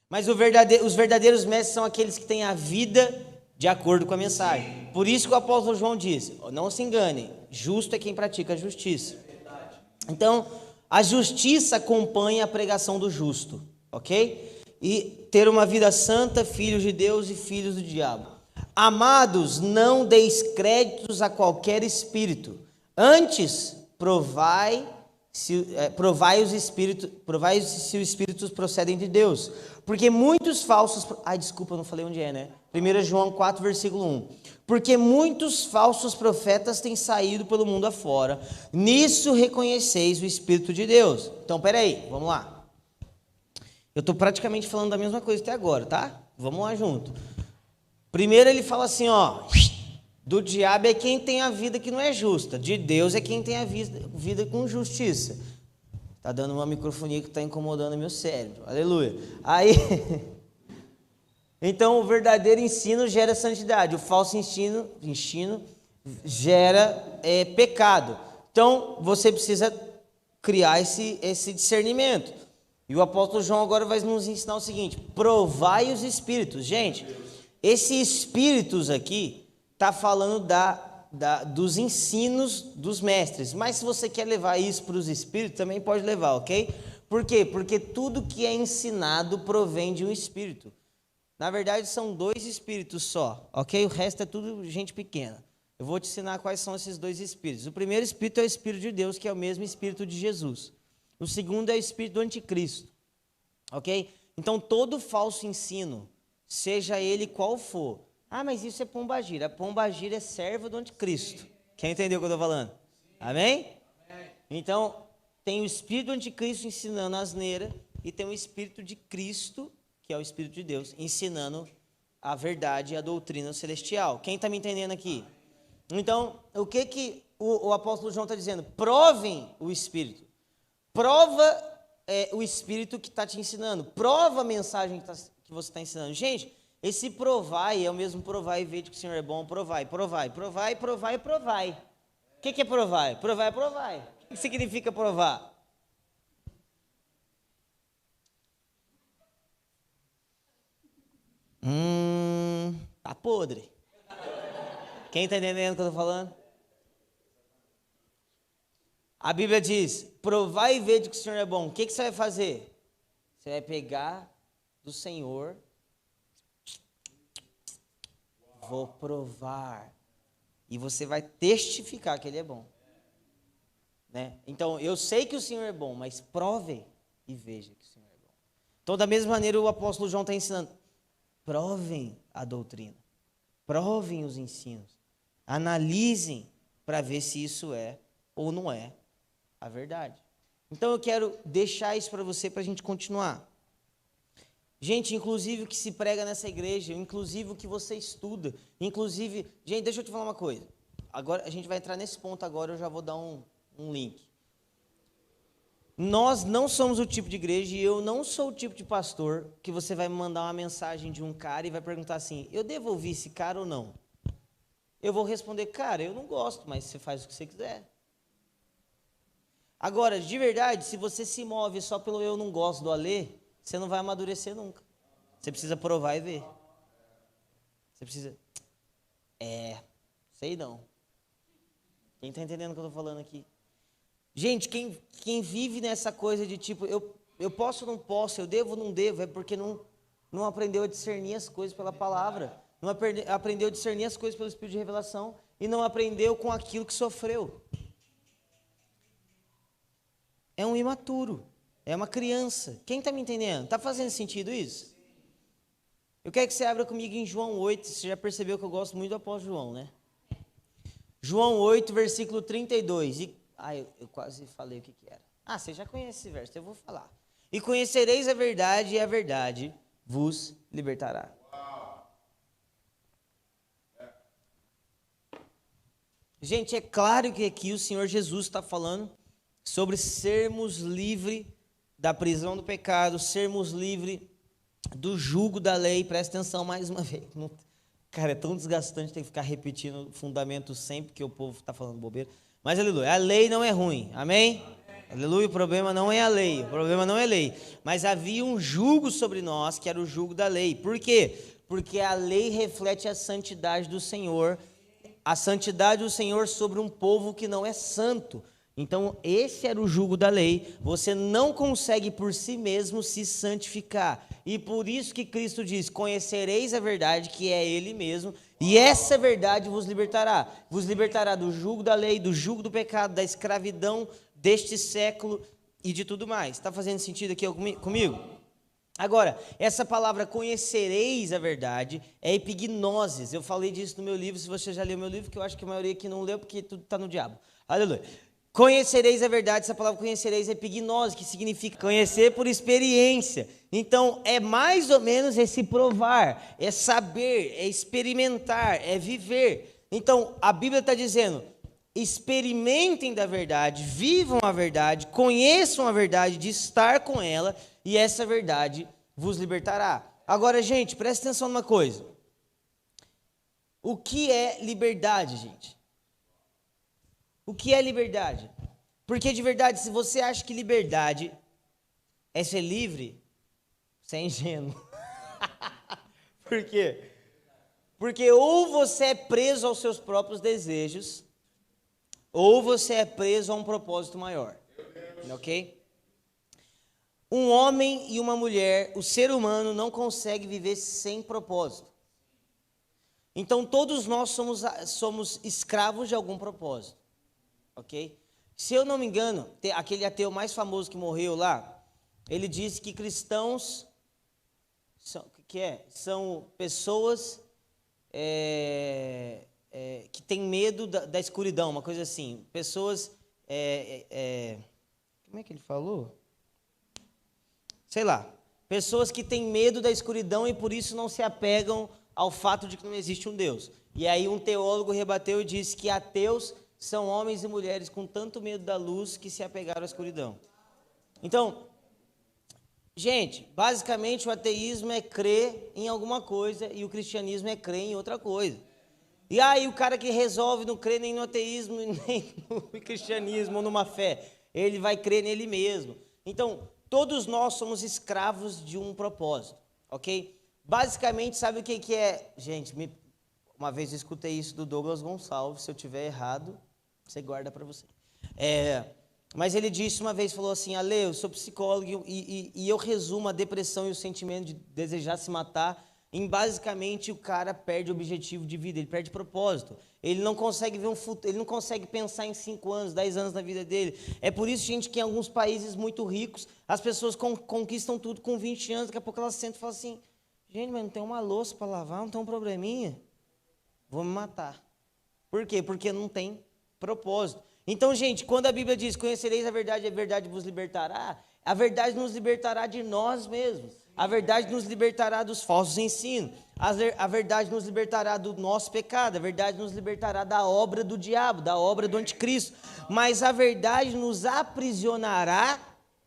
Mas os verdadeiros mestres são aqueles que têm a vida de acordo com a mensagem. Por isso que o apóstolo João diz, não se engane, justo é quem pratica a justiça. Então, a justiça acompanha a pregação do justo, ok? E ter uma vida santa, filhos de Deus e filhos do diabo. Amados, não deis créditos a qualquer espírito. Antes, provai se os espíritos procedem de Deus. Porque muitos falsos... desculpa, eu não falei onde é, né? 1 João 4, versículo 1. Porque muitos falsos profetas têm saído pelo mundo afora. Nisso reconheceis o Espírito de Deus. Então, peraí, vamos lá. Eu estou praticamente falando da mesma coisa até agora, tá? Vamos lá junto. Primeiro ele fala assim, do diabo é quem tem a vida que não é justa. De Deus é quem tem a vida com justiça. Tá dando uma microfonia que está incomodando meu cérebro. Aleluia. Aí... Então, o verdadeiro ensino gera santidade, o falso ensino gera pecado. Então, você precisa criar esse discernimento. E o apóstolo João agora vai nos ensinar o seguinte: provai os espíritos. Gente, esses espíritos aqui está falando dos ensinos dos mestres. Mas se você quer levar isso para os espíritos, também pode levar, ok? Por quê? Porque tudo que é ensinado provém de um espírito. Na verdade, são 2 espíritos só, ok? O resto é tudo gente pequena. Eu vou te ensinar quais são esses 2 espíritos. O primeiro espírito é o Espírito de Deus, que é o mesmo Espírito de Jesus. O segundo é o Espírito do Anticristo, ok? Então, todo falso ensino, seja ele qual for. Mas isso é pombagira. A pombagira é serva do Anticristo. Quem entendeu o que eu estou falando? Amém? Então, tem o Espírito do Anticristo ensinando a asneira e tem o Espírito de Cristo, que é o Espírito de Deus, ensinando a verdade e a doutrina celestial. Quem está me entendendo aqui? Então, o que o apóstolo João está dizendo? Provem o Espírito. Prova o Espírito que está te ensinando. Prova a mensagem que você está ensinando. Gente, esse provai é o mesmo provai e vede que o Senhor é bom. Provai. O que é provai? Provai. O que significa provar? Tá podre. Quem está entendendo o que eu estou falando? A Bíblia diz, provai e vede que o Senhor é bom. O que você vai fazer? Você vai pegar do Senhor. Vou provar. E você vai testificar que Ele é bom. Né? Então, eu sei que o Senhor é bom, mas prove e veja que o Senhor é bom. Então, da mesma maneira, o apóstolo João está ensinando. Provem a doutrina, provem os ensinos, analisem para ver se isso é ou não é a verdade. Então eu quero deixar isso para você, para a gente continuar. Gente, inclusive o que se prega nessa igreja, inclusive o que você estuda, inclusive... Gente, deixa eu te falar uma coisa. Agora, a gente vai entrar nesse ponto agora, eu já vou dar um link. Nós não somos o tipo de igreja e eu não sou o tipo de pastor que você vai me mandar uma mensagem de um cara e vai perguntar assim, eu devo ouvir esse cara ou não? Eu vou responder, cara, eu não gosto, mas você faz o que você quiser. Agora, de verdade, se você se move só pelo eu não gosto do Alê, você não vai amadurecer nunca. Você precisa provar e ver. Você precisa... sei não. Quem está entendendo o que eu estou falando aqui? Gente, quem vive nessa coisa de tipo, eu posso ou não posso, eu devo ou não devo, é porque não aprendeu a discernir as coisas pela palavra, não aprendeu a discernir as coisas pelo Espírito de revelação e não aprendeu com aquilo que sofreu. É um imaturo, é uma criança. Quem está me entendendo? Está fazendo sentido isso? Eu quero que você abra comigo em João 8, você já percebeu que eu gosto muito do apóstolo João, né? João 8, versículo 32, eu quase falei o que era. Você já conhece esse verso, eu vou falar. E conhecereis a verdade, e a verdade vos libertará. Gente, é claro que aqui o Senhor Jesus está falando sobre sermos livres da prisão do pecado, sermos livres do jugo da lei. Presta atenção mais uma vez. Cara, é tão desgastante ter que ficar repetindo o fundamento sempre que o povo está falando bobeira. Mas, aleluia, a lei não é ruim, amém? Aleluia, o problema não é a lei, o problema não é a lei. Mas havia um jugo sobre nós, que era o jugo da lei. Por quê? Porque a lei reflete a santidade do Senhor, a santidade do Senhor sobre um povo que não é santo. Então, esse era o jugo da lei. Você não consegue por si mesmo se santificar. E por isso que Cristo diz: conhecereis a verdade, que é Ele mesmo, e essa verdade vos libertará. Vos libertará do jugo da lei, do jugo do pecado, da escravidão deste século e de tudo mais. Está fazendo sentido aqui comigo? Agora, essa palavra conhecereis a verdade é epignosis. Eu falei disso no meu livro. Se você já leu meu livro, que eu acho que a maioria aqui não leu, porque tudo está no diabo. Aleluia. Conhecereis a verdade, essa palavra conhecereis é epignosis, que significa conhecer por experiência. Então, é mais ou menos esse provar, é saber, é experimentar, é viver. Então, a Bíblia está dizendo: experimentem da verdade, vivam a verdade, conheçam a verdade de estar com ela, e essa verdade vos libertará. Agora, gente, presta atenção numa coisa. O que é liberdade, gente? O que é liberdade? Porque de verdade, se você acha que liberdade é ser livre, você é ingênuo. Por quê? Porque ou você é preso aos seus próprios desejos, ou você é preso a um propósito maior. Ok? Um homem e uma mulher, o ser humano não consegue viver sem propósito. Então todos nós somos escravos de algum propósito. Ok? Se eu não me engano, aquele ateu mais famoso que morreu lá, ele disse que cristãos são pessoas que têm medo da escuridão, uma coisa assim. Pessoas, como é que ele falou? Sei lá. Pessoas que têm medo da escuridão e por isso não se apegam ao fato de que não existe um Deus. E aí um teólogo rebateu e disse que ateus são homens e mulheres com tanto medo da luz que se apegaram à escuridão. Então, gente, basicamente o ateísmo é crer em alguma coisa e o cristianismo é crer em outra coisa. E aí o cara que resolve não crer nem no ateísmo, nem no cristianismo ou numa fé, ele vai crer nele mesmo. Então, todos nós somos escravos de um propósito, ok? Basicamente, sabe o que é? Gente, uma vez eu escutei isso do Douglas Gonçalves, se eu tiver errado, você guarda para você. Mas ele disse uma vez, falou assim: Ale, eu sou psicólogo e eu resumo a depressão e o sentimento de desejar se matar em basicamente o cara perde objetivo de vida, ele perde propósito. Ele não consegue ver um futuro, ele não consegue pensar em 5 anos, 10 anos na vida dele. É por isso, gente, que em alguns países muito ricos, as pessoas conquistam tudo com 20 anos, daqui a pouco elas sentam e falam assim: gente, mas não tem uma louça para lavar, não tem um probleminha? Vou me matar. Por quê? Porque não tem propósito. Então, gente, quando a Bíblia diz: conhecereis a verdade vos libertará, a verdade nos libertará de nós mesmos. A verdade nos libertará dos falsos ensinos. A verdade nos libertará do nosso pecado. A verdade nos libertará da obra do diabo, da obra do anticristo. Mas a verdade nos aprisionará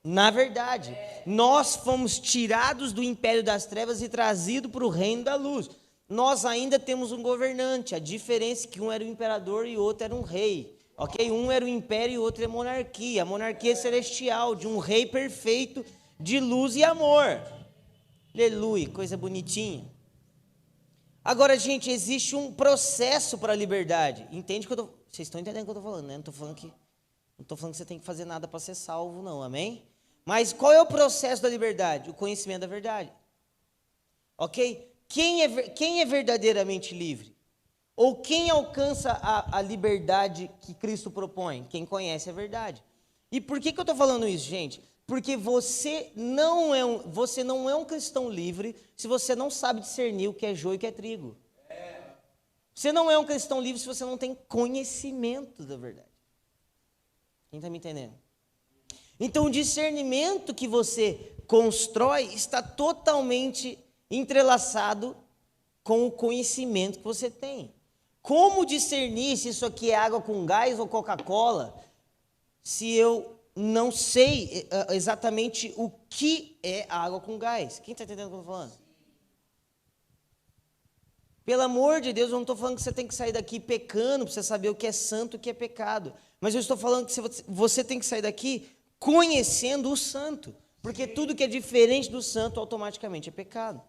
na verdade. Nós fomos tirados do império das trevas e trazidos para o reino da luz. Nós ainda temos um governante. A diferença é que um era o imperador e o outro era um rei. Ok? Um era o império e o outro é monarquia. A monarquia celestial, de um rei perfeito, de luz e amor. Aleluia, coisa bonitinha. Agora, gente, existe um processo para a liberdade. Entende que eu tô? Vocês estão entendendo o que eu estou falando, né? Não estou falando que você tem que fazer nada para ser salvo, não, amém? Mas qual é o processo da liberdade? O conhecimento da verdade. Ok? Quem é verdadeiramente livre? Ou quem alcança a liberdade que Cristo propõe? Quem conhece a verdade. E por que eu estou falando isso, gente? Porque você não é um cristão livre se você não sabe discernir o que é joio e o que é trigo. Você não é um cristão livre se você não tem conhecimento da verdade. Quem está me entendendo? Então, o discernimento que você constrói está totalmente entrelaçado com o conhecimento que você tem. Como discernir se isso aqui é água com gás ou Coca-Cola, se eu não sei exatamente o que é água com gás? Quem está entendendo o que eu estou falando? Pelo amor de Deus, eu não estou falando que você tem que sair daqui pecando para você saber o que é santo e o que é pecado. Mas eu estou falando que você tem que sair daqui conhecendo o santo. Porque tudo que é diferente do santo automaticamente é pecado.